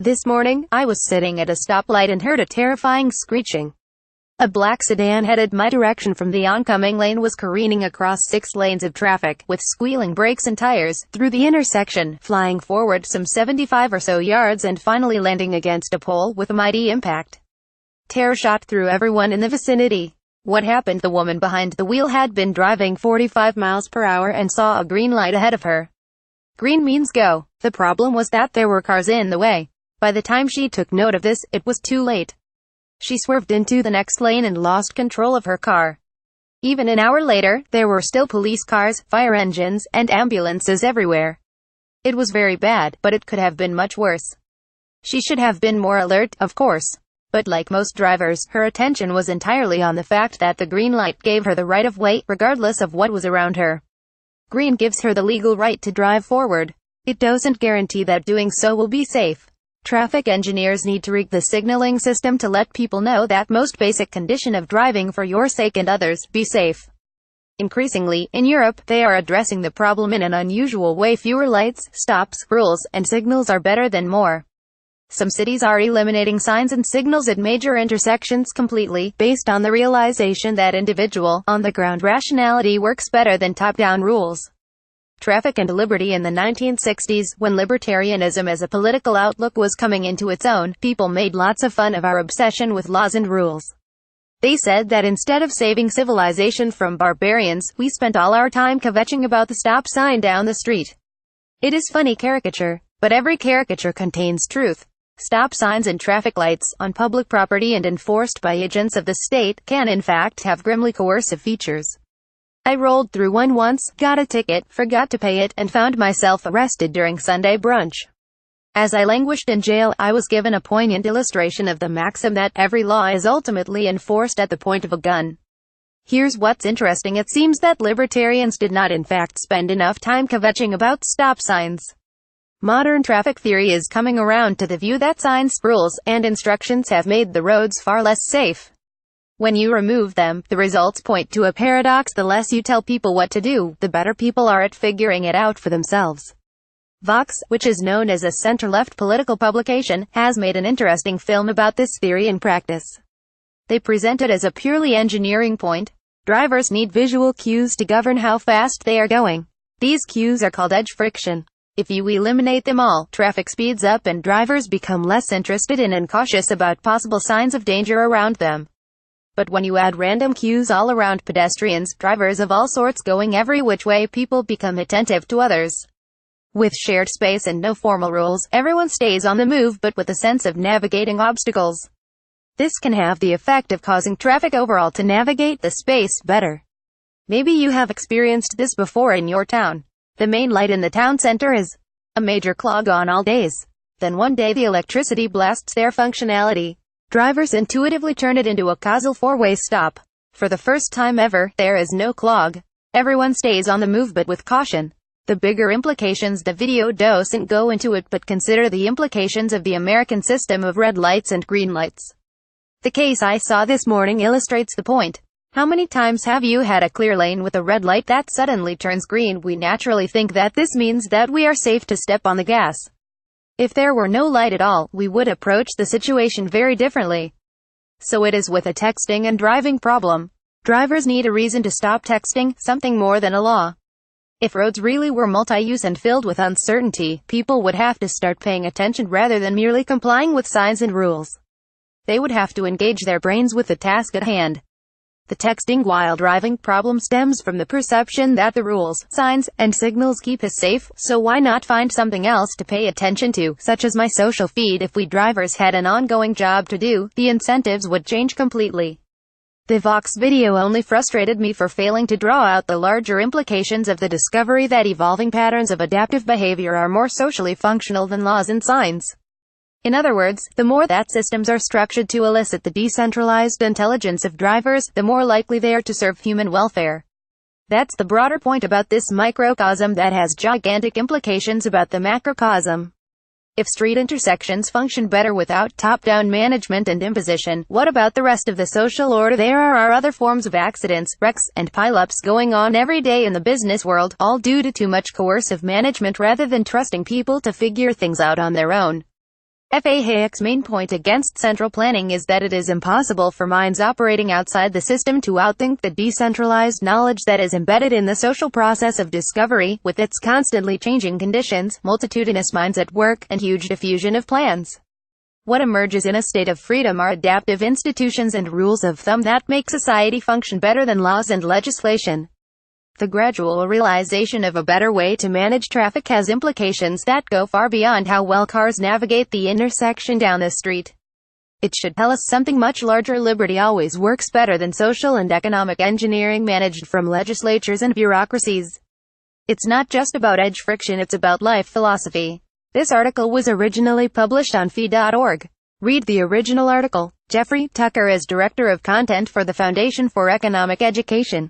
This morning, I was sitting at a stoplight and heard a terrifying screeching. A black sedan headed my direction from the oncoming lane was careening across 6 lanes of traffic, with squealing brakes and tires, through the intersection, flying forward some 75 or so yards and finally landing against a pole with a mighty impact. Terror shot through everyone in the vicinity. What happened? The woman behind the wheel had been driving 45 miles per hour and saw a green light ahead of her. Green means go. The problem was that there were cars in the way. By the time she took note of this, it was too late. She swerved into the next lane and lost control of her car. Even an hour later, there were still police cars, fire engines, and ambulances everywhere. It was very bad, but it could have been much worse. She should have been more alert, of course. But like most drivers, her attention was entirely on the fact that the green light gave her the right of way, regardless of what was around her. Green gives her the legal right to drive forward. It doesn't guarantee that doing so will be safe. Traffic engineers need to rig the signaling system to let people know that most basic condition of driving for your sake and others, be safe. Increasingly, in Europe, they are addressing the problem in an unusual way. Fewer lights, stops, rules, and signals are better than more. Some cities are eliminating signs and signals at major intersections completely, based on the realization that individual, on-the-ground rationality works better than top-down rules. Traffic and liberty. In the 1960s, when libertarianism as a political outlook was coming into its own, people made lots of fun of our obsession with laws and rules. They said that instead of saving civilization from barbarians, we spent all our time kvetching about the stop sign down the street. It is funny caricature, but every caricature contains truth. Stop signs and traffic lights, on public property and enforced by agents of the state, can in fact have grimly coercive features. I rolled through one once, got a ticket, forgot to pay it, and found myself arrested during Sunday brunch. As I languished in jail, I was given a poignant illustration of the maxim that every law is ultimately enforced at the point of a gun. Here's what's interesting. It seems that libertarians did not in fact spend enough time kvetching about stop signs. Modern traffic theory is coming around to the view that signs, rules, and instructions have made the roads far less safe. When you remove them, the results point to a paradox. The less you tell people what to do, the better people are at figuring it out for themselves. Vox, which is known as a center-left political publication, has made an interesting film about this theory in practice. They present it as a purely engineering point. Drivers need visual cues to govern how fast they are going. These cues are called edge friction. If you eliminate them all, traffic speeds up and drivers become less interested in and cautious about possible signs of danger around them. But when you add random cues all around pedestrians, drivers of all sorts going every which way, people become attentive to others. With shared space and no formal rules, everyone stays on the move but with a sense of navigating obstacles. This can have the effect of causing traffic overall to navigate the space better. Maybe you have experienced this before in your town. The main light in the town center is a major clog on all days. Then one day the electricity blasts their functionality. Drivers intuitively turn it into a causal four-way stop. For the first time ever, there is no clog. Everyone stays on the move but with caution. The bigger implications. The video doesn't go into it, but consider the implications of the American system of red lights and green lights. The case I saw this morning illustrates the point. How many times have you had a clear lane with a red light that suddenly turns green? We naturally think that this means that we are safe to step on the gas. If there were no light at all, we would approach the situation very differently. So it is with a texting and driving problem. Drivers need a reason to stop texting, something more than a law. If roads really were multi-use and filled with uncertainty, people would have to start paying attention rather than merely complying with signs and rules. They would have to engage their brains with the task at hand. The texting while driving problem stems from the perception that the rules, signs, and signals keep us safe, so why not find something else to pay attention to, such as my social feed? If we drivers had an ongoing job to do, the incentives would change completely. The Vox video only frustrated me for failing to draw out the larger implications of the discovery that evolving patterns of adaptive behavior are more socially functional than laws and signs. In other words, the more that systems are structured to elicit the decentralized intelligence of drivers, the more likely they are to serve human welfare. That's the broader point about this microcosm that has gigantic implications about the macrocosm. If street intersections function better without top-down management and imposition, what about the rest of the social order? There are other forms of accidents, wrecks, and pileups going on every day in the business world, all due to too much coercive management rather than trusting people to figure things out on their own. FAH's main point against central planning is that it is impossible for minds operating outside the system to outthink the decentralized knowledge that is embedded in the social process of discovery, with its constantly changing conditions, multitudinous minds at work, and huge diffusion of plans. What emerges in a state of freedom are adaptive institutions and rules of thumb that make society function better than laws and legislation. The gradual realization of a better way to manage traffic has implications that go far beyond how well cars navigate the intersection down the street. It should tell us something much larger. Liberty always works better than social and economic engineering managed from legislatures and bureaucracies. It's not just about edge friction, it's about life philosophy. This article was originally published on fee.org. Read the original article. Jeffrey Tucker is Director of Content for the Foundation for Economic Education.